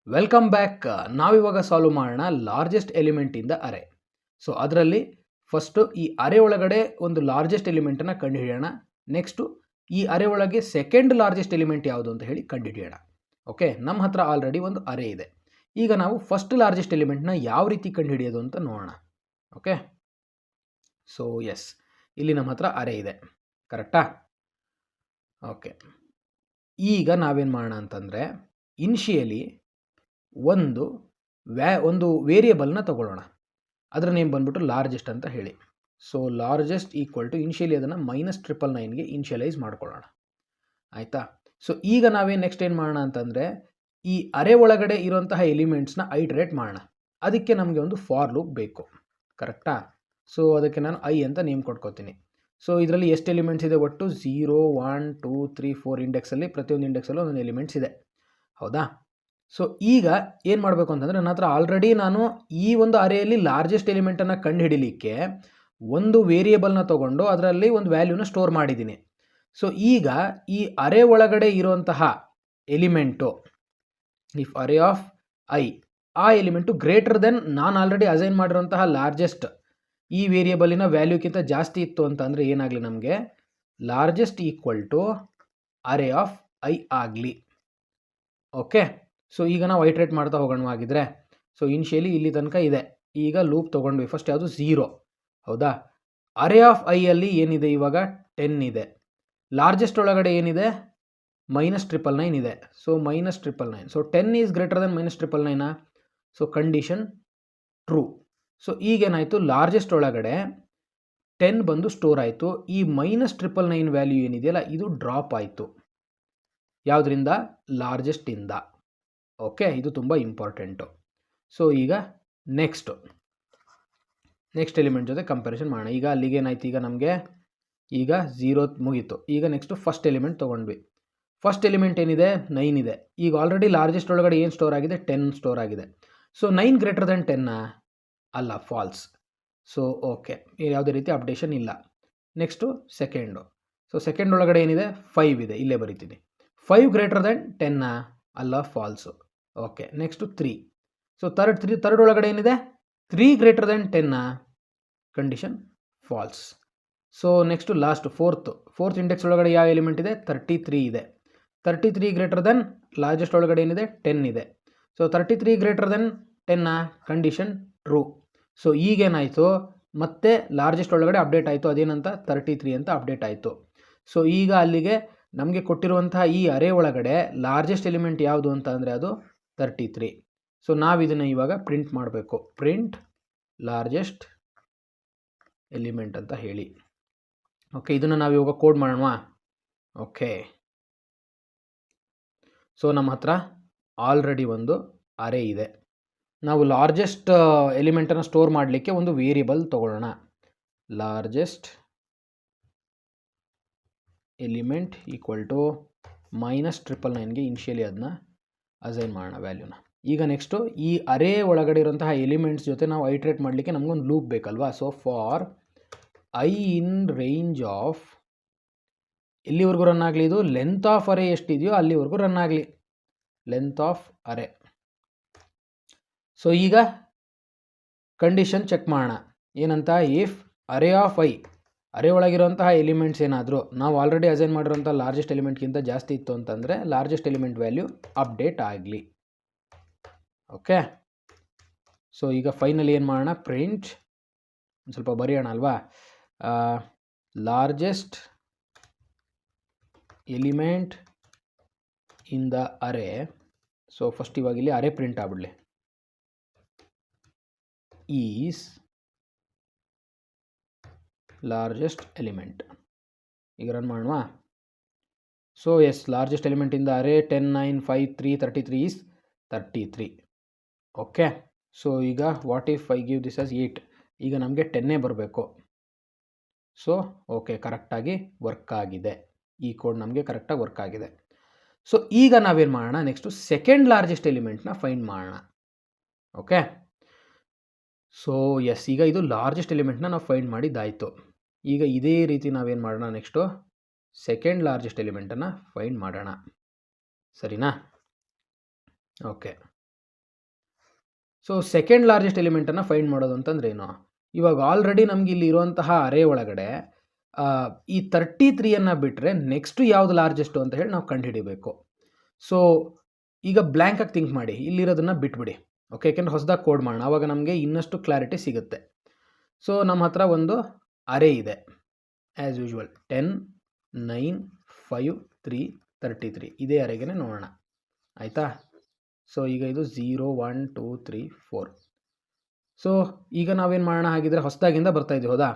Welcome back. ನಾವಿವಾಗ solve ಮಾಡೋಣ largest ಎಲಿಮೆಂಟಿಂದ ಅರೆ. ಸೊ ಅದರಲ್ಲಿ ಫಸ್ಟು ಈ ಅರೆ ಒಳಗಡೆ ಒಂದು ಲಾರ್ಜೆಸ್ಟ್ ಎಲಿಮೆಂಟನ್ನು ಕಂಡುಹಿಡಿಯೋಣ. ನೆಕ್ಸ್ಟು ಈ ಅರೆ ಒಳಗೆ ಸೆಕೆಂಡ್ ಲಾರ್ಜೆಸ್ಟ್ ಎಲಿಮೆಂಟ್ ಯಾವುದು ಅಂತ ಹೇಳಿ ಕಂಡುಹಿಡಿಯೋಣ. ಓಕೆ, ನಮ್ಮ ಹತ್ರ ಆಲ್ರೆಡಿ ಒಂದು ಅರೆ ಇದೆ. ಈಗ ನಾವು ಫಸ್ಟ್ ಲಾರ್ಜೆಸ್ಟ್ ಎಲಿಮೆಂಟ್ನ ಯಾವ ರೀತಿ ಕಂಡುಹಿಡಿಯೋದು ಅಂತ ನೋಡೋಣ. ಓಕೆ, ಸೊ ಎಸ್, ಇಲ್ಲಿ ನಮ್ಮ ಹತ್ರ ಅರೆ ಇದೆ, ಕರೆಕ್ಟಾ? ಓಕೆ, ಈಗ ನಾವೇನು ಮಾಡೋಣ ಅಂತಂದರೆ ಇನಿಷಿಯಲಿ ಒಂದು ವೇರಿಯೇಬಲ್ನ ತಗೊಳ್ಳೋಣ. ಅದರ ನೇಮ್ ಬಂದ್ಬಿಟ್ಟು ಲಾರ್ಜೆಸ್ಟ್ ಅಂತ ಹೇಳಿ. So largest equal to initially ಅದನ್ನು -999ಗೆ ಇನಿಷಿಯಲೈಸ್ ಮಾಡ್ಕೊಳ್ಳೋಣ, ಆಯಿತಾ? ಸೊ ಈಗ ನೆಕ್ಸ್ಟ್ ಏನು ಮಾಡೋಣ ಅಂತಂದರೆ ಈ ಅರೆ ಒಳಗಡೆ ಇರುವಂತಹ ಎಲಿಮೆಂಟ್ಸ್ನ ಐಟ್ರೇಟ್ ಮಾಡೋಣ. ಅದಕ್ಕೆ ನಮಗೆ ಒಂದು ಫಾರ್ ಲೂಪ್ ಬೇಕು, ಕರೆಕ್ಟಾ? ಸೊ ಅದಕ್ಕೆ ನಾನು ಐ ಅಂತ ನೇಮ್ ಕೊಟ್ಕೋತೀನಿ. ಸೊ ಇದರಲ್ಲಿ ಎಷ್ಟು ಎಲಿಮೆಂಟ್ಸ್ ಇದೆ? ಒಟ್ಟು 0, 1, 2, 3, 4 ಇಂಡೆಕ್ಸಲ್ಲಿ, ಪ್ರತಿಯೊಂದು ಇಂಡೆಕ್ಸಲ್ಲೂ ಒಂದೊಂದು ಎಲಿಮೆಂಟ್ಸ್ ಇದೆ, ಹೌದಾ? ಸೊ ಈಗ ಏನು ಮಾಡಬೇಕು ಅಂತಂದರೆ ನನ್ನ ಹತ್ರ ಆಲ್ರೆಡಿ ನಾನು ಈ ಒಂದು ಅರೆಯಲ್ಲಿ ಲಾರ್ಜೆಸ್ಟ್ ಎಲಿಮೆಂಟನ್ನು ಕಂಡುಹಿಡಿಲಿಕ್ಕೆ ಒಂದು ವೇರಿಯೇಬಲ್ನ ತೊಗೊಂಡು ಅದರಲ್ಲಿ ಒಂದು ವ್ಯಾಲ್ಯೂನ ಸ್ಟೋರ್ ಮಾಡಿದ್ದೀನಿ. ಸೊ ಈಗ ಈ ಅರೆ ಒಳಗಡೆ ಇರುವಂತಹ element, if array of I, ಆ ಎಲಿಮೆಂಟು ಗ್ರೇಟರ್ ದೆನ್ ನಾನು ಆಲ್ರೆಡಿ ಅಸೈನ್ ಮಾಡಿರುವಂತಹ ಲಾರ್ಜೆಸ್ಟ್ ಈ ವೇರಿಯೇಬಲಿನ ವ್ಯಾಲ್ಯೂಕ್ಕಿಂತ ಜಾಸ್ತಿ ಇತ್ತು ಅಂತಂದರೆ ಏನಾಗಲಿ, ನಮಗೆ largest equal to array of I ಆಗಲಿ. ಓಕೆ, ಸೊ ಈಗ ನಾವು ಐಟ್ರೇಟ್ ಮಾಡ್ತಾ ಹೋಗೋಣ ಆಗಿದ್ರೆ. ಸೊ ಇನಿಷಿಯಲಿ ಇಲ್ಲಿ ತನಕ ಇದೆ. ಈಗ ಲೂಪ್ ತೊಗೊಂಡ್ವಿ. ಫಸ್ಟ್ ಯಾವುದು? 0, ಹೌದಾ? ಅರೆ ಆಫ್ ಐಯಲ್ಲಿ ಏನಿದೆ ಇವಾಗ? 10 ಇದೆ. ಲಾರ್ಜೆಸ್ಟ್ ಒಳಗಡೆ ಏನಿದೆ? -999 ಇದೆ. So -999. So 10 is greater than -999. So condition true. So ಈಗೇನಾಯಿತು, ಲಾರ್ಜೆಸ್ಟ್ ಒಳಗಡೆ 10 ಬಂದು ಸ್ಟೋರ್ ಆಯಿತು. ಈ -999 ವ್ಯಾಲ್ಯೂ ಏನಿದೆಯಲ್ಲ, ಇದು ಡ್ರಾಪ್ ಆಯಿತು. ಯಾವುದರಿಂದ? ಲಾರ್ಜೆಸ್ಟಿಂದ. ಓಕೆ, ಇದು ತುಂಬ ಇಂಪಾರ್ಟೆಂಟು. ಸೊ ಈಗ ನೆಕ್ಸ್ಟ್ ಎಲಿಮೆಂಟ್ ಜೊತೆ ಕಂಪ್ಯಾರಿಸನ್ ಮಾಡೋಣ. ಈಗ ಅಲ್ಲಿಗೇನಾಯ್ತು, ಈಗ ನಮಗೆ ಈಗ 0 ಮುಗೀತು. ಈಗ ನೆಕ್ಸ್ಟು ಫಸ್ಟ್ ಎಲಿಮೆಂಟ್ ತೊಗೊಂಡ್ವಿ. ಫಸ್ಟ್ ಎಲಿಮೆಂಟ್ ಏನಿದೆ? 9 ಇದೆ. ಈಗ ಆಲ್ರೆಡಿ ಲಾರ್ಜೆಸ್ಟ್ ಒಳಗಡೆ ಏನು ಸ್ಟೋರ್ ಆಗಿದೆ? 10 ಸ್ಟೋರ್ ಆಗಿದೆ. ಸೊ 9 ಗ್ರೇಟರ್ ದೆನ್ 10 ಅಲ್ಲ, ಫಾಲ್ಸ್. ಸೊ ಓಕೆ, ಯಾವುದೇ ರೀತಿ ಅಪ್ಡೇಷನ್ ಇಲ್ಲ. Next second. ಸೊ ಸೆಕೆಂಡ್ ಒಳಗಡೆ ಏನಿದೆ? 5 ಇದೆ, ಇಲ್ಲೇ ಬರೀತೀನಿ. 5 ಗ್ರೇಟರ್ ದೆನ್ 10 ಅಲ್ಲ, falls. Okay, next 3. So third ಒಳಗಡೆ ಏನಿದೆ? 3 greater than 10 condition falls. So next last fourth index ಒಳಗಡೆ ಯಾವ ಎಲಿಮೆಂಟ್ ಇದೆ? 33 ಇದೆ. 33 ಗ್ರೇಟರ್ ದೆನ್ ಲಾರ್ಜೆಸ್ಟ್ ಒಳಗಡೆ ಏನಿದೆ? 10 ಇದೆ. So 33 greater than 10 condition true. So ಈಗೇನಾಯಿತು, ಮತ್ತೆ ಲಾರ್ಜೆಸ್ಟ್ ಒಳಗಡೆ ಅಪ್ಡೇಟ್ ಆಯಿತು. ಅದೇನಂತ? 33 ಅಂತ ಅಪ್ಡೇಟ್ ಆಯಿತು. ಸೊ ಈಗ ಅಲ್ಲಿಗೆ ನಮಗೆ ಕೊಟ್ಟಿರುವಂತಹ ಈ ಅರೆ ಒಳಗಡೆ ಲಾರ್ಜೆಸ್ಟ್ ಎಲಿಮೆಂಟ್ ಯಾವುದು ಅಂತ ಅಂದರೆ ಅದು 33. ಸೊ ನಾವಿದನ್ನು ಇವಾಗ ಪ್ರಿಂಟ್ ಮಾಡಬೇಕು. ಪ್ರಿಂಟ್ ಲಾರ್ಜೆಸ್ಟ್ ಎಲಿಮೆಂಟ್ ಅಂತ ಹೇಳಿ. ಓಕೆ, ಇದನ್ನು ನಾವು ಇವಾಗ ಕೋಡ್ ಮಾಡೋಣ. ಓಕೆ, ಸೊ ನಮ್ಮ ಹತ್ರ ಆಲ್ರೆಡಿ ಒಂದು ಅರೆ ಇದೆ. ನಾವು ಲಾರ್ಜೆಸ್ಟ್ ಎಲಿಮೆಂಟನ್ನು ಸ್ಟೋರ್ ಮಾಡಲಿಕ್ಕೆ ಒಂದು ವೇರಿಯೇಬಲ್ ತೊಗೊಳ್ಳೋಣ. ಲಾರ್ಜೆಸ್ಟ್ ಎಲಿಮೆಂಟ್ ಈಕ್ವಲ್ ಟು -999ಗೆ ಇನಿಷಿಯಲಿ ಅದನ್ನ ಅಸೈನ್ ಮಾಡೋಣ ವ್ಯಾಲ್ಯೂನ. ಈಗ ನೆಕ್ಸ್ಟು ಈ ಅರೆ ಒಳಗಡೆ ಇರುವಂತಹ ಎಲಿಮೆಂಟ್ಸ್ ಜೊತೆ ನಾವು ಐಟ್ರೇಟ್ ಮಾಡಲಿಕ್ಕೆ ನಮಗೊಂದು ಲೂಪ್ ಬೇಕಲ್ವಾ? So for I in range of, ಎಲ್ಲಿವರೆಗೂ ರನ್ ಆಗಲಿ? ಇದು ಲೆಂತ್ ಆಫ್ ಅರೆ ಎಷ್ಟಿದೆಯೋ ಅಲ್ಲಿವರೆಗೂ ರನ್ ಆಗಲಿ. ಲೆಂತ್ ಆಫ್ ಅರೆ. ಸೊ ಈಗ ಕಂಡೀಷನ್ ಚೆಕ್ ಮಾಡೋಣ. ಏನಂತ? ಇಫ್ ಅರೆ ಆಫ್ ಐ, ಅರೆ ಒಳಗಿರುವಂತಹ ಎಲಿಮೆಂಟ್ಸ್ ಏನಾದರೂ ನಾವು ಆಲ್ರೆಡಿ ಅಸೈನ್ ಮಾಡಿರೋಂಥ ಲಾರ್ಜೆಸ್ಟ್ ಎಲಿಮೆಂಟ್ಗಿಂತ ಜಾಸ್ತಿ ಇತ್ತು ಅಂತಂದರೆ ಲಾರ್ಜೆಸ್ಟ್ ಎಲಿಮೆಂಟ್ ವ್ಯಾಲ್ಯೂ ಅಪ್ಡೇಟ್ ಆಗಲಿ. ಓಕೆ, ಸೊ ಈಗ ಫೈನಲಿ ಏನು ಮಾಡೋಣ? ಪ್ರಿಂಟ್ ಒಂದು ಸ್ವಲ್ಪ ಬರೆಯೋಣ ಅಲ್ವಾ? Largest element in the array. So first ಇವಾಗ ಇಲ್ಲಿ ಅರೆ ಪ್ರಿಂಟ್ ಆಗ್ಬಿಡಲಿ. Is largest element. ಈಗ ರನ್ ಮಾಡೋಣ. So yes, largest element in the array 10, 9, 5, 3, 33 is 33. Okay, so ಈಗ what if I give this as 8? ಈಗ ನಮಗೆ 10 ಬರಬೇಕು. ಸೊ ಓಕೆ, ಕರೆಕ್ಟಾಗಿ ವರ್ಕ್ ಆಗಿದೆ. ಈ ಕೋಡ್ ನಮಗೆ ಕರೆಕ್ಟಾಗಿ ವರ್ಕ್ ಆಗಿದೆ. ಸೊ ಈಗ ನಾವೇನು ಮಾಡೋಣ? ನೆಕ್ಸ್ಟು ಸೆಕೆಂಡ್ ಲಾರ್ಜೆಸ್ಟ್ ಎಲಿಮೆಂಟ್ನ ಫೈಂಡ್ ಮಾಡೋಣ. ಓಕೆ, ಸೊ ಎಸ್, ಈಗ ಇದು ಲಾರ್ಜೆಸ್ಟ್ ಎಲಿಮೆಂಟ್ನ ನಾವು ಫೈಂಡ್ ಮಾಡಿದ್ದಾಯಿತು. ಈಗ ಇದೇ ರೀತಿ ನಾವೇನು ಮಾಡೋಣ? ನೆಕ್ಸ್ಟು ಸೆಕೆಂಡ್ ಲಾರ್ಜೆಸ್ಟ್ ಎಲಿಮೆಂಟನ್ನು ಫೈಂಡ್ ಮಾಡೋಣ, ಸರಿನಾ? ಓಕೆ, ಸೊ ಸೆಕೆಂಡ್ ಲಾರ್ಜೆಸ್ಟ್ ಎಲಿಮೆಂಟನ್ನು ಫೈಂಡ್ ಮಾಡೋದು ಅಂತಂದ್ರೆ ಏನು? ಇವಾಗ ಆಲ್ರೆಡಿ ನಮ್ಗೆ ಇಲ್ಲಿ ಇರುವಂತಹ ಅರೇ ಒಳಗಡೆ ಈ 33ಯನ್ನು ಬಿಟ್ಟರೆ ನೆಕ್ಸ್ಟು ಯಾವುದು ಲಾರ್ಜೆಸ್ಟು ಅಂತ ಹೇಳಿ ನಾವು ಕಂಡುಹಿಡಿಬೇಕು. ಸೊ ಈಗ ಬ್ಲ್ಯಾಂಕಾಗಿ ಥಿಂಕ್ ಮಾಡಿ, ಇಲ್ಲಿರೋದನ್ನು ಬಿಟ್ಬಿಡಿ. ಓಕೆ, ಯಾಕೆಂದರೆ ಹೊಸದಾಗಿ ಕೋಡ್ ಮಾಡೋಣ, ಆವಾಗ ನಮಗೆ ಇನ್ನಷ್ಟು ಕ್ಲಾರಿಟಿ ಸಿಗುತ್ತೆ. ಸೊ ನಮ್ಮ ಹತ್ರ ಒಂದು ಅರೇ ಇದೆ ಆ್ಯಸ್ ಯೂಶ್ವಲ್ 10, 9, 5, 3, 33 ಇದೇ ಅರೆಗೆ ನೋಡೋಣ ಆಯಿತಾ. ಸೊ ಈಗ ಇದು 0, 1, 2, 3, 4. ಸೊ ಈಗ ನಾವೇನು ಮಾಡೋಣ ಹಾಗಿದ್ರೆ, ಹೊಸದಾಗಿಂದ ಬರ್ತಾ ಇದ್ದೀವಿ ಹೌದಾ.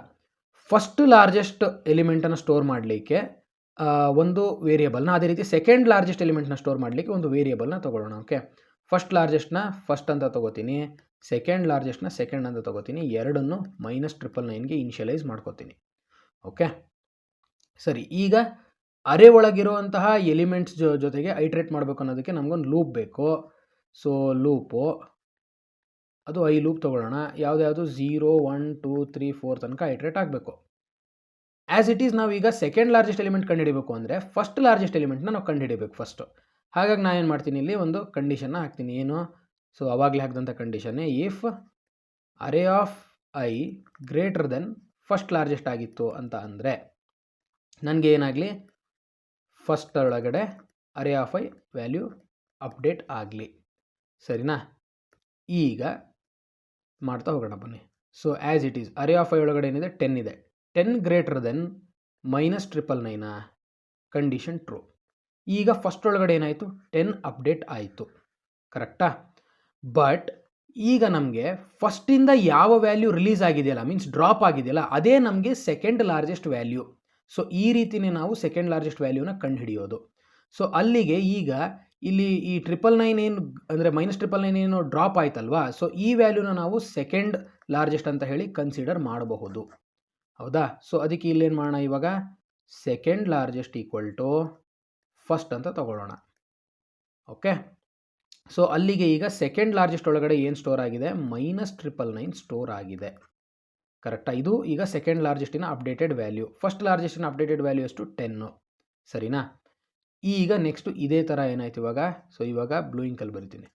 ಫಸ್ಟ್ ಲಾರ್ಜೆಸ್ಟ್ ಎಲಿಮೆಂಟನ್ನು ಸ್ಟೋರ್ ಮಾಡಲಿಕ್ಕೆ ಒಂದು ವೇರಿಯೇಬಲ್ನ, ಅದೇ ರೀತಿ ಸೆಕೆಂಡ್ ಲಾರ್ಜೆಸ್ಟ್ ಎಲಿಮೆಂಟ್ನ ಸ್ಟೋರ್ ಮಾಡಲಿಕ್ಕೆ ಒಂದು ವೇರಿಯೇಬಲ್ನ ತೊಗೊಳ್ಳೋಣ. ಓಕೆ, ಫಸ್ಟ್ ಲಾರ್ಜೆಸ್ಟ್ನ ಫಸ್ಟ್ ಅಂತ ತೊಗೋತೀನಿ, ಸೆಕೆಂಡ್ ಲಾರ್ಜೆಸ್ಟ್ನ ಸೆಕೆಂಡ್ ಅಂತ ತೊಗೋತೀನಿ, ಎರಡನ್ನು -999ಗೆ ಇನಿಷಿಯಲೈಸ್ ಮಾಡ್ಕೋತೀನಿ. ಓಕೆ ಸರಿ, ಈಗ ಅರೇ ಒಳಗಿರುವಂತಹ ಎಲಿಮೆಂಟ್ಸ್ ಜೊತೆಗೆ ಐಟ್ರೇಟ್ ಮಾಡಬೇಕು ಅನ್ನೋದಕ್ಕೆ ನಮಗೊಂದು ಲೂಪ್ ಬೇಕು. ಸೊ ಲೂಪು ಅದು ಐ ಲೂಪ್ ತೊಗೊಳ್ಳೋಣ. ಯಾವುದು 0, 1, 2, 3, 4 ತನಕ ಐಟ್ರೇಟ್ ಆಗಬೇಕು. ಆ್ಯಸ್ ಇಟ್ ಈಸ್ ನಾವೀಗ ಸೆಕೆಂಡ್ ಲಾರ್ಜೆಸ್ಟ್ ಎಲಿಮೆಂಟ್ ಕಂಡುಹಿಡಬೇಕು ಅಂದರೆ ಫಸ್ಟ್ ಲಾರ್ಜೆಸ್ಟ್ ಎಲಿಮೆಂಟ್ನ ನಾವು ಕಂಡುಹಿಡಬೇಕು ಫಸ್ಟು. ಹಾಗಾಗಿ ನಾನು ಏನು ಮಾಡ್ತೀನಿ, ಇಲ್ಲಿ ಒಂದು ಕಂಡೀಷನ್ನ ಹಾಕ್ತೀನಿ. ಏನು? ಸೊ ಅವಾಗಲೇ ಹಾಕಿದಂಥ ಕಂಡೀಷನ್ನೇ, if array of I greater than first largest ಆಗಿತ್ತು ಅಂತ ಅಂದರೆ ನನಗೆ ಏನಾಗಲಿ, ಫಸ್ಟ್ ಒಳಗಡೆ array of I value update ಆಗಲಿ. ಸರಿನಾ? ಈಗ ಮಾಡ್ತಾ ಹೋಗೋಣ ಬನ್ನಿ. So as it is array of I ಒಳಗಡೆ ಏನಿದೆ, 10 ಇದೆ. 10 ಗ್ರೇಟರ್ ದೆನ್ -999 ಕಂಡೀಷನ್ ಟ್ರೂ. ಈಗ ಫಸ್ಟ್ ಒಳಗಡೆ ಏನಾಯಿತು, 10 ಅಪ್ಡೇಟ್ ಆಯಿತು. ಕರೆಕ್ಟಾ? ಬಟ್ ಈಗ ನಮಗೆ ಫಸ್ಟಿಂದ ಯಾವ ವ್ಯಾಲ್ಯೂ ರಿಲೀಸ್ ಆಗಿದೆಯಲ್ಲ, ಮೀನ್ಸ್ ಡ್ರಾಪ್ ಆಗಿದೆಯಲ್ಲ, ಅದೇ ನಮಗೆ ಸೆಕೆಂಡ್ ಲಾರ್ಜೆಸ್ಟ್ ವ್ಯಾಲ್ಯೂ. ಸೊ ಈ ರೀತಿಯೇ ನಾವು ಸೆಕೆಂಡ್ ಲಾರ್ಜೆಸ್ಟ್ ವ್ಯಾಲ್ಯೂನ ಕಂಡುಹಿಡಿಯೋದು. ಸೊ ಅಲ್ಲಿಗೆ ಈಗ ಇಲ್ಲಿ ಈ 999 ಏನು ಅಂದರೆ -999 ಏನು ಡ್ರಾಪ್ ಆಯ್ತಲ್ವಾ, ಸೊ ಈ ವ್ಯಾಲ್ಯೂನ ನಾವು ಸೆಕೆಂಡ್ ಲಾರ್ಜೆಸ್ಟ್ ಅಂತ ಹೇಳಿ ಕನ್ಸಿಡರ್ ಮಾಡಬಹುದು. ಹೌದಾ? ಸೊ ಅದಕ್ಕೆ ಇಲ್ಲೇನು ಮಾಡೋಣ, ಇವಾಗ second largest equal to first ಅಂತ ತಗೊಳ್ಳೋಣ. ಓಕೆ, ಸೊ ಅಲ್ಲಿಗೆ ಈಗ ಸೆಕೆಂಡ್ ಲಾರ್ಜೆಸ್ಟ್ ಒಳಗಡೆ ಏನು ಸ್ಟೋರ್ ಆಗಿದೆ, -999 ಸ್ಟೋರ್ ಆಗಿದೆ. ಕರೆಕ್ಟಾ? ಇದು ಈಗ ಸೆಕೆಂಡ್ ಲಾರ್ಜೆಸ್ಟಿನ ಅಪ್ಡೇಟೆಡ್ ವ್ಯಾಲ್ಯೂ. ಫಸ್ಟ್ ಲಾರ್ಜೆಸ್ಟಿನ ಅಪ್ಡೇಟೆಡ್ ವ್ಯಾಲ್ಯೂ ಎಷ್ಟು, 10. ಸರಿನಾ? ಈಗ ನೆಕ್ಸ್ಟು ಇದೇ ಥರ ಏನಾಯ್ತು ಇವಾಗ. ಸೊ ಇವಾಗ ಬ್ಲೂ ಇಂಕಲ್ಲಿ ಬರಿತೀನಿ.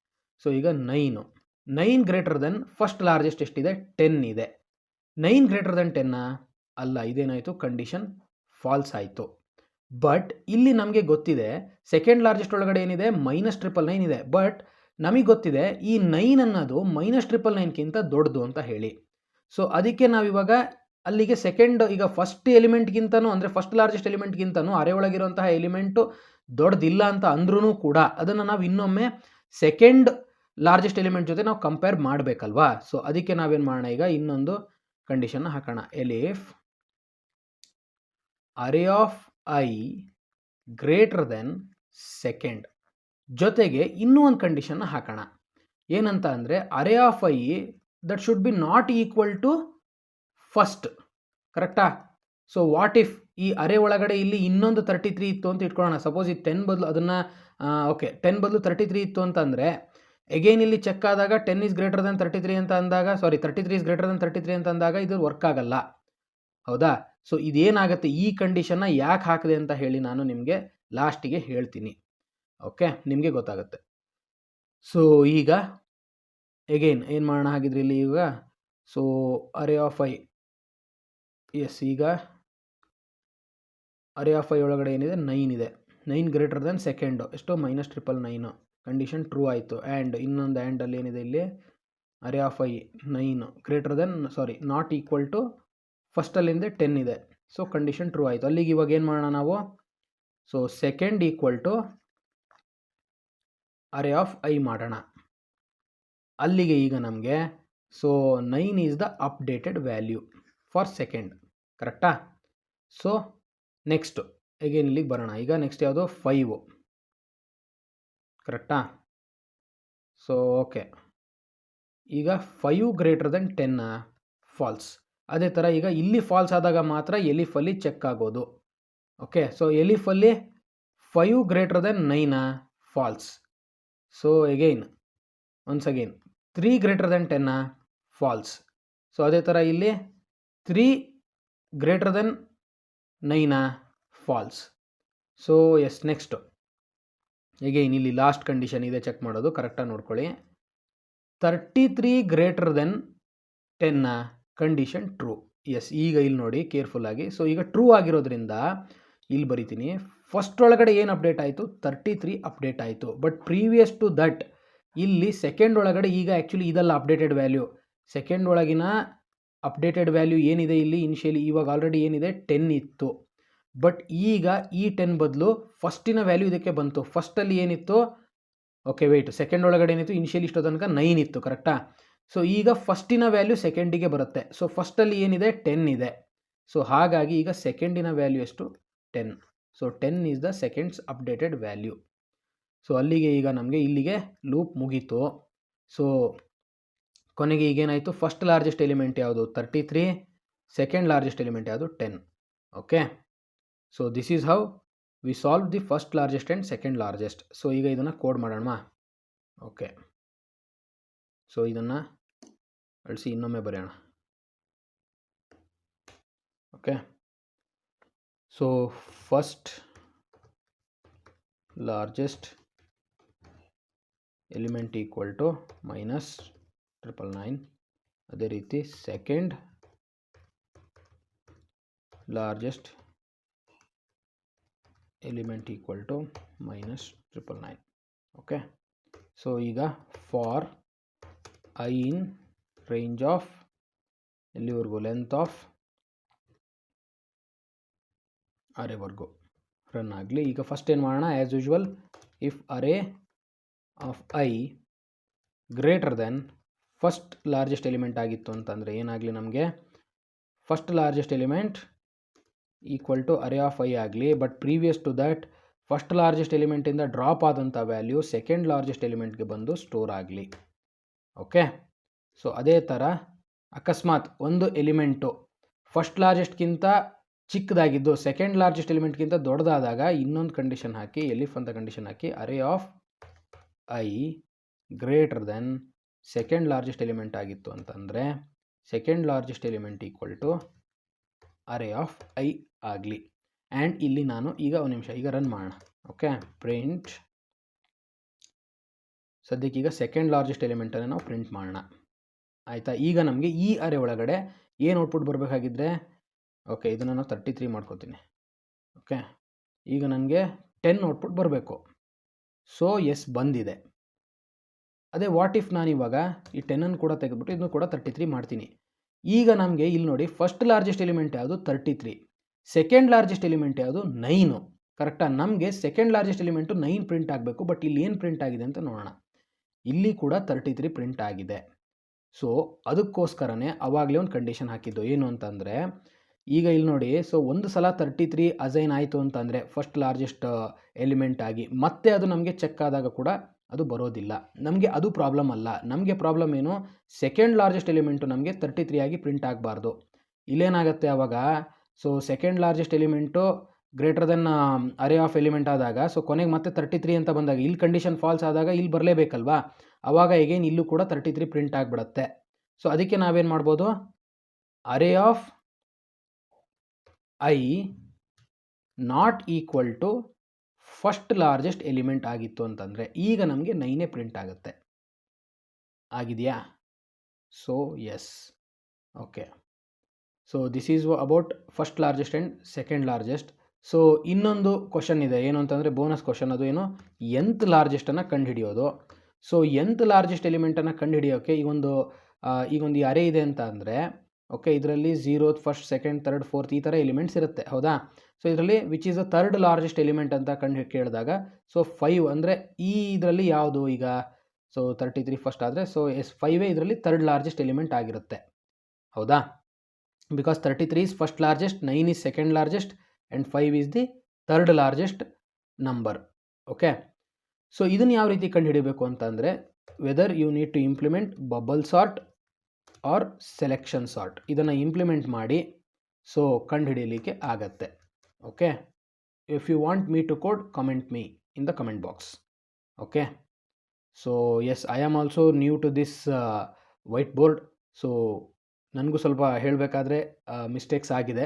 ಸೊ ಈಗ 9 ಗ್ರೇಟರ್ ದೆನ್ ಫಸ್ಟ್ ಲಾರ್ಜೆಸ್ಟ್ ಎಷ್ಟಿದೆ, 10 ಇದೆ. 9 ಗ್ರೇಟರ್ ದೆನ್ 10 ಅಲ್ಲ, ಇದೇನಾಯಿತು, ಕಂಡೀಷನ್ ಫಾಲ್ಸ್ ಆಯಿತು. ಬಟ್ ಇಲ್ಲಿ ನಮಗೆ ಗೊತ್ತಿದೆ ಸೆಕೆಂಡ್ ಲಾರ್ಜೆಸ್ಟ್ ಒಳಗಡೆ ಏನಿದೆ, -999 ಇದೆ. ಬಟ್ ನಮಗೆ ಗೊತ್ತಿದೆ ಈ 9 ಅನ್ನೋದು -999ಗಿಂತ ದೊಡ್ಡದು ಅಂತ ಹೇಳಿ. ಸೊ ಅದಕ್ಕೆ ನಾವಿವಾಗ ಅಲ್ಲಿಗೆ ಸೆಕೆಂಡ್, ಈಗ ಫಸ್ಟ್ ಎಲಿಮೆಂಟ್ಗಿಂತನೂ ಅಂದರೆ ಫಸ್ಟ್ ಲಾರ್ಜೆಸ್ಟ್ ಎಲಿಮೆಂಟ್ಗಿಂತನೂ ಅರೆ ಒಳಗಿರುವಂತಹ ಎಲಿಮೆಂಟು ದೊಡ್ಡದಿಲ್ಲ ಅಂತ ಅಂದ್ರೂ ಕೂಡ ಅದನ್ನು ನಾವು ಇನ್ನೊಮ್ಮೆ ಸೆಕೆಂಡ್ ಲಾರ್ಜೆಸ್ಟ್ ಎಲಿಮೆಂಟ್ ಜೊತೆ ನಾವು ಕಂಪೇರ್ ಮಾಡಬೇಕಲ್ವಾ. ಸೊ ಅದಕ್ಕೆ ನಾವೇನು ಮಾಡೋಣ, ಈಗ ಇನ್ನೊಂದು ಕಂಡೀಷನ್ನ ಹಾಕೋಣ. Elif array of I greater than second ಜೊತೆಗೆ ಇನ್ನೂ ಒಂದು ಕಂಡೀಷನ್ನ ಹಾಕೋಣ. ಏನಂತ ಅಂದರೆ array of I that should be not equal to first. ಕರೆಕ್ಟಾ? ಸೊ ವಾಟ್ ಇಫ್ ಈ ಅರೇ ಒಳಗಡೆ ಇಲ್ಲಿ ಇನ್ನೊಂದು 33 ಇತ್ತು ಅಂತ ಇಟ್ಕೊಳ್ಳೋಣ. ಸಪೋಸ್ ಈ 10 ಬದಲು ಅದನ್ನು ಓಕೆ 10 ಬದಲು 33 ಇತ್ತು ಅಂತಂದರೆ ಎಗೈನ್ ಇಲ್ಲಿ ಚೆಕ್ ಆದಾಗ 10 ಈಸ್ ಗ್ರೇಟರ್ ದೆನ್ 33 ಅಂತ ಅಂದಾಗ, 33 ಈಸ್ ಗ್ರೇಟರ್ ದೆನ್ 33 ಅಂತ ಅಂದಾಗ ಇದು ವರ್ಕ್ ಆಗಲ್ಲ. ಹೌದಾ? ಸೊ ಇದೇನಾಗುತ್ತೆ, ಈ ಕಂಡೀಷನ್ನ ಯಾಕೆ ಹಾಕಿದೆ ಅಂತ ಹೇಳಿ ನಾನು ನಿಮಗೆ ಲಾಸ್ಟಿಗೆ ಹೇಳ್ತೀನಿ. ಓಕೆ, ನಿಮಗೆ ಗೊತ್ತಾಗುತ್ತೆ. ಸೊ ಈಗ ಎಗೈನ್ ಏನು ಮಾಡೋಣ ಹಾಗಿದ್ರೆ ಇಲ್ಲಿ ಈಗ. So array of I, yes, ಈಗ ಅರೇ ಆಫ್ ಐ ಒಳಗಡೆ ಏನಿದೆ, 9 ಇದೆ. 9 ಗ್ರೇಟರ್ ದೆನ್ ಸೆಕೆಂಡು ಎಷ್ಟು, -999 ಕಂಡೀಷನ್ ಟ್ರೂ ಆಯಿತು. ಆ್ಯಂಡ್ ಇನ್ನೊಂದು ಆ್ಯಂಡಲ್ಲಿ ಏನಿದೆ ಇಲ್ಲಿ, array of I 9 greater than not equal to ಫಸ್ಟಲ್ಲಿಂದ 10 ಇದೆ. ಸೊ ಕಂಡೀಷನ್ ಟ್ರೂ ಆಯಿತು. ಅಲ್ಲಿಗೆ ಇವಾಗ ಏನು ಮಾಡೋಣ ನಾವು, so second equal to array of I ಮಾಡೋಣ. ಅಲ್ಲಿಗೆ ಈಗ ನಮಗೆ so 9 is the updated value for second. ಕರೆಕ್ಟಾ? ಸೊ ನೆಕ್ಸ್ಟು ಅಗೇನ್ ಇಲ್ಲಿಗೆ ಬರೋಣ. ಈಗ ನೆಕ್ಸ್ಟ್ ಯಾವುದು, 5. ಕರೆಕ್ಟಾ? ಸೊ ಓಕೆ, ಈಗ 5 ಗ್ರೇಟರ್ ದೆನ್ 10 ಫಾಲ್ಸ್. ಅದೇ ಥರ ಈಗ ಇಲ್ಲಿ ಫಾಲ್ಸ್ ಆದಾಗ ಮಾತ್ರ ಎಲಿಫಲ್ಲಿ ಚೆಕ್ ಆಗೋದು. ಓಕೆ, ಸೊ ಎಲಿಫಲ್ಲಿ 5 greater than 9 false. So again once again 3 greater than 10 false. So ಅದೇ ಥರ ಇಲ್ಲಿ 3 greater than 9 false. So yes, next again ಇಲ್ಲಿ ಲಾಸ್ಟ್ ಕಂಡೀಷನ್ ಇದೆ ಚೆಕ್ ಮಾಡೋದು, ಕರೆಕ್ಟಾಗಿ ನೋಡ್ಕೊಳ್ಳಿ. 33 greater than 10 condition true. Yes, ಈಗ ಇಲ್ಲಿ ನೋಡಿ ಕೇರ್ಫುಲ್ಲಾಗಿ. ಸೊ ಈಗ ಟ್ರೂ ಆಗಿರೋದ್ರಿಂದ ಇಲ್ಲಿ ಬರಿತೀನಿ, ಫಸ್ಟ್ ಒಳಗಡೆ ಏನು ಅಪ್ಡೇಟ್ ಆಯಿತು, 33 ಅಪ್ಡೇಟ್ ಆಯಿತು. ಬಟ್ ಪ್ರೀವಿಯಸ್ ಟು ದಟ್ ಇಲ್ಲಿ ಸೆಕೆಂಡ್ ಒಳಗಡೆ ಈಗ ಆ್ಯಕ್ಚುಲಿ ಇದಲ್ಲ ಅಪ್ಡೇಟೆಡ್ ವ್ಯಾಲ್ಯೂ. ಸೆಕೆಂಡ್ ಒಳಗಿನ ಅಪ್ಡೇಟೆಡ್ ವ್ಯಾಲ್ಯೂ ಏನಿದೆ ಇಲ್ಲಿ ಇನಿಷಿಯಲಿ ಇವಾಗ ಆಲ್ರೆಡಿ ಏನಿದೆ 10 ಇತ್ತು. ಬಟ್ ಈಗ ಈ 10 ಬದಲು ಫಸ್ಟಿನ ವ್ಯಾಲ್ಯೂ ಇದಕ್ಕೆ ಬಂತು. ಫಸ್ಟಲ್ಲಿ ಏನಿತ್ತು, ಓಕೆ ವೆಯ್ಟ್, ಸೆಕೆಂಡ್ ಒಳಗಡೆ ಏನಿತ್ತು ಇನಿಷಿಯಲಿ ಇಷ್ಟೋ ತನಕ 9 ಇತ್ತು, ಕರೆಕ್ಟಾ? ಸೊ ಈಗ ಫಸ್ಟಿನ ವ್ಯಾಲ್ಯೂ ಸೆಕೆಂಡಿಗೆ ಬರುತ್ತೆ. ಸೊ ಫಸ್ಟಲ್ಲಿ ಏನಿದೆ 10 ಇದೆ. ಸೊ ಹಾಗಾಗಿ ಈಗ ಸೆಕೆಂಡಿನ ವ್ಯಾಲ್ಯೂ ಎಷ್ಟು, 10. So 10 is the seconds updated value. So ಅಲ್ಲಿಗೆ ಈಗ ನಮಗೆ ಇಲ್ಲಿಗೆ ಲೂಪ್ ಮುಗೀತು. ಸೊ ಕೊನೆಗೆ ಈಗೇನಾಯಿತು, ಫಸ್ಟ್ ಲಾರ್ಜೆಸ್ಟ್ ಎಲಿಮೆಂಟ್ ಯಾವುದು 33, ಸೆಕೆಂಡ್ ಲಾರ್ಜೆಸ್ಟ್ ಎಲಿಮೆಂಟ್ ಯಾವುದು 10. Okay, so this is how we solve the first largest and second largest. So ಈಗ ಇದನ್ನು ಕೋಡ್ ಮಾಡೋಣ. ಓಕೆ, ಸೊ ಇದನ್ನು ಅಳಿಸಿ ಇನ್ನೊಮ್ಮೆ ಬರೆಯೋಣ. Okay, so first largest element equal to -999. ಅದೇ ರೀತಿ second largest element equal to -999. Okay, so ಈಗ for I in range of ಎಲ್ಲಿವರೆಗೂ ಲೆಂತ್ ಆಫ್ ಅರೇವರೆಗೂ ರನ್ ಆಗಲಿ. ಈಗ ಫಸ್ಟ್ ಏನು ಮಾಡೋಣ, as usual if array of I greater than first largest element ಆಗಿತ್ತು ಅಂತಂದರೆ ಏನಾಗಲಿ, ನಮಗೆ first largest element equal to array of I ಆಗಲಿ. But previous to that first largest ಎಲಿಮೆಂಟಿಂದ ಡ್ರಾಪ್ ಆದಂಥ ವ್ಯಾಲ್ಯೂ ಸೆಕೆಂಡ್ ಲಾರ್ಜೆಸ್ಟ್ ಎಲಿಮೆಂಟ್ಗೆ ಬಂದು ಸ್ಟೋರ್ ಆಗಲಿ. ಓಕೆ, ಸೊ ಅದೇ ಥರ ಅಕಸ್ಮಾತ್ ಒಂದು ಎಲಿಮೆಂಟು ಫಸ್ಟ್ ಲಾರ್ಜೆಸ್ಟ್ಗಿಂತ ಚಿಕ್ಕದಾಗಿದ್ದು ಸೆಕೆಂಡ್ ಲಾರ್ಜೆಸ್ಟ್ ಎಲಿಮೆಂಟ್ಗಿಂತ ದೊಡ್ಡದಾದಾಗ ಇನ್ನೊಂದು ಕಂಡೀಷನ್ ಹಾಕಿ, ಎಲಿಫ್ ಅಂತ ಕಂಡೀಷನ್ ಹಾಕಿ, array of I greater than second largest element ಆಗಿತ್ತು ಅಂತಂದರೆ second largest element equal to array of I ಆಗಲಿ. ಆ್ಯಂಡ್ ಇಲ್ಲಿ ನಾನು ಈಗ ಒಂದು ನಿಮಿಷ ಈಗ ರನ್ ಮಾಡೋಣ. ಓಕೆ, ಪ್ರಿಂಟ್ ಸದ್ಯಕ್ಕೆ ಈಗ ಸೆಕೆಂಡ್ ಲಾರ್ಜೆಸ್ಟ್ ಎಲಿಮೆಂಟನ್ನು ನಾವು ಪ್ರಿಂಟ್ ಮಾಡೋಣ. ಆಯಿತಾ? ಈಗ ನಮಗೆ ಈ ಅರೇ ಒಳಗಡೆ ಏನು ಔಟ್ಪುಟ್ ಬರಬೇಕಾಗಿದ್ದರೆ, ಓಕೆ ಇದನ್ನು ನಾನು 33 ಮಾಡ್ಕೋತೀನಿ. ಓಕೆ, ಈಗ ನನಗೆ 10 ಔಟ್ಪುಟ್ ಬರಬೇಕು. ಸೊ ಎಸ್ ಬಂದಿದೆ. ಅದೇ ವಾಟ್ ಇಫ್ ನಾನು ಇವಾಗ ಈ 10 ಕೂಡ ತೆಗೆದುಬಿಟ್ಟು ಇದನ್ನು ಕೂಡ 33 ಮಾಡ್ತೀನಿ. ಈಗ ನಮಗೆ ಇಲ್ಲಿ ನೋಡಿ ಫಸ್ಟ್ ಲಾರ್ಜೆಸ್ಟ್ ಎಲಿಮೆಂಟ್ ಯಾವುದು 33, ಸೆಕೆಂಡ್ ಲಾರ್ಜೆಸ್ಟ್ ಎಲಿಮೆಂಟ್ ಯಾವುದು 9. ಕರೆಕ್ಟಾ? ನಮಗೆ ಸೆಕೆಂಡ್ ಲಾರ್ಜೆಸ್ಟ್ ಎಲಿಮೆಂಟು 9 ಪ್ರಿಂಟ್ ಆಗಬೇಕು. ಬಟ್ ಇಲ್ಲಿ ಏನು ಪ್ರಿಂಟ್ ಆಗಿದೆ ಅಂತ ನೋಡೋಣ. ಇಲ್ಲಿ ಕೂಡ 33 ಪ್ರಿಂಟ್ ಆಗಿದೆ. ಸೊ ಅದಕ್ಕೋಸ್ಕರನೇ ಅವಾಗಲೇ ಒಂದು ಕಂಡೀಷನ್ ಹಾಕಿದ್ದು ಏನು ಅಂತಂದರೆ, ಈಗ ಇಲ್ಲಿ ನೋಡಿ, ಸೊ ಒಂದು ಸಲ 33 ಅಸೈನ್ ಆಯಿತು ಅಂತಂದರೆ ಫಸ್ಟ್ ಲಾರ್ಜೆಸ್ಟ್ ಎಲಿಮೆಂಟ್ ಆಗಿ ಮತ್ತೆ ಅದು ನಮಗೆ ಚೆಕ್ ಆದಾಗ ಕೂಡ ಅದು ಬರೋದಿಲ್ಲ. ನಮಗೆ ಅದು ಪ್ರಾಬ್ಲಮ್ ಅಲ್ಲ. ನಮಗೆ ಪ್ರಾಬ್ಲಮ್ ಏನು, ಸೆಕೆಂಡ್ ಲಾರ್ಜೆಸ್ಟ್ ಎಲಿಮೆಂಟು ನಮಗೆ 33 ಆಗಿ ಪ್ರಿಂಟ್ ಆಗಬಾರ್ದು. ಇಲ್ಲೇನಾಗುತ್ತೆ ಆವಾಗ, so second largest element greater then array of element ಆದಾಗ, ಸೊ ಕೊನೆಗೆ ಮತ್ತೆ 33 ಅಂತ ಬಂದಾಗ ಇಲ್ಲಿ ಕಂಡೀಷನ್ ಫಾಲ್ಸ್ ಆದಾಗ ಇಲ್ಲಿ ಬರಲೇಬೇಕಲ್ವಾ, ಆವಾಗ ಈಗೇನು ಇಲ್ಲೂ ಕೂಡ 33 ಪ್ರಿಂಟ್ ಆಗಿಬಿಡುತ್ತೆ. ಸೊ ಅದಕ್ಕೆ ನಾವೇನು ಮಾಡ್ಬೋದು, array of i not equal to first largest element ಆಗಿತ್ತು ಅಂತಂದರೆ ಈಗ ನಮಗೆ 9 ಪ್ರಿಂಟ್ ಆಗುತ್ತೆ. ಆಗಿದೆಯಾ? So yes. Okay, so this is about first largest and second largest. So ಇನ್ನೊಂದು ಕ್ವಶನ್ ಇದೆ, ಏನು ಅಂತಂದರೆ ಬೋನಸ್ ಕ್ವಶನ್. ಅದು ಏನು, nth ಲಾರ್ಜೆಸ್ಟನ್ನು ಕಂಡುಹಿಡಿಯೋದು. ಸೊ nth ಲಾರ್ಜೆಸ್ಟ್ ಎಲಿಮೆಂಟನ್ನು ಕಂಡುಹಿಡಿಯೋಕ್ಕೆ ಈಗೊಂದು ಈ ಅರೇ ಇದೆ ಅಂತ ಅಂದರೆ, ಓಕೆ ಇದರಲ್ಲಿ 0th first second third fourth ಈ ಥರ ಎಲಿಮೆಂಟ್ಸ್ ಇರುತ್ತೆ, ಹೌದಾ? ಸೊ ಇದರಲ್ಲಿ which is the third largest element ಅಂತ ಕೇಳಿದಾಗ, ಸೊ 5 ಅಂದರೆ ಈ ಇದರಲ್ಲಿ ಯಾವುದು ಈಗ, ಸೊ 33 ಫಸ್ಟ್ ಆದರೆ ಸೊ ಎಸ್ 5 ಇದರಲ್ಲಿ ಥರ್ಡ್ ಲಾರ್ಜೆಸ್ಟ್ ಎಲಿಮೆಂಟ್ ಆಗಿರುತ್ತೆ, ಹೌದಾ? Because 33 is first largest, 9 is second largest and 5 is the third largest number. Okay, so ಇದನ್ನು ಯಾವ ರೀತಿ ಕಂಡುಹಿಡಿಯಬೇಕು ಅಂತಂದರೆ, whether you need to implement bubble sort or selection sort, ಇದನ್ನು ಇಂಪ್ಲಿಮೆಂಟ್ ಮಾಡಿ ಸೊ ಕಂಡುಹಿಡಿಯಲಿಕ್ಕೆ ಆಗತ್ತೆ. Okay, if you want me to code, comment me in the comment box. Okay, so yes I am also new to this white board. So ನನಗೂ ಸ್ವಲ್ಪ ಹೇಳಬೇಕಾದ್ರೆ mistakes ಆಗಿದೆ.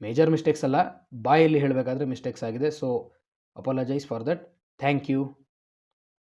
Major mistakes ಅಲ್ಲ, ಬಾಯಲ್ಲಿ ಹೇಳಬೇಕಾದ್ರೆ ಮಿಸ್ಟೇಕ್ಸ್ ಆಗಿದೆ. So apologise for that. Thank you.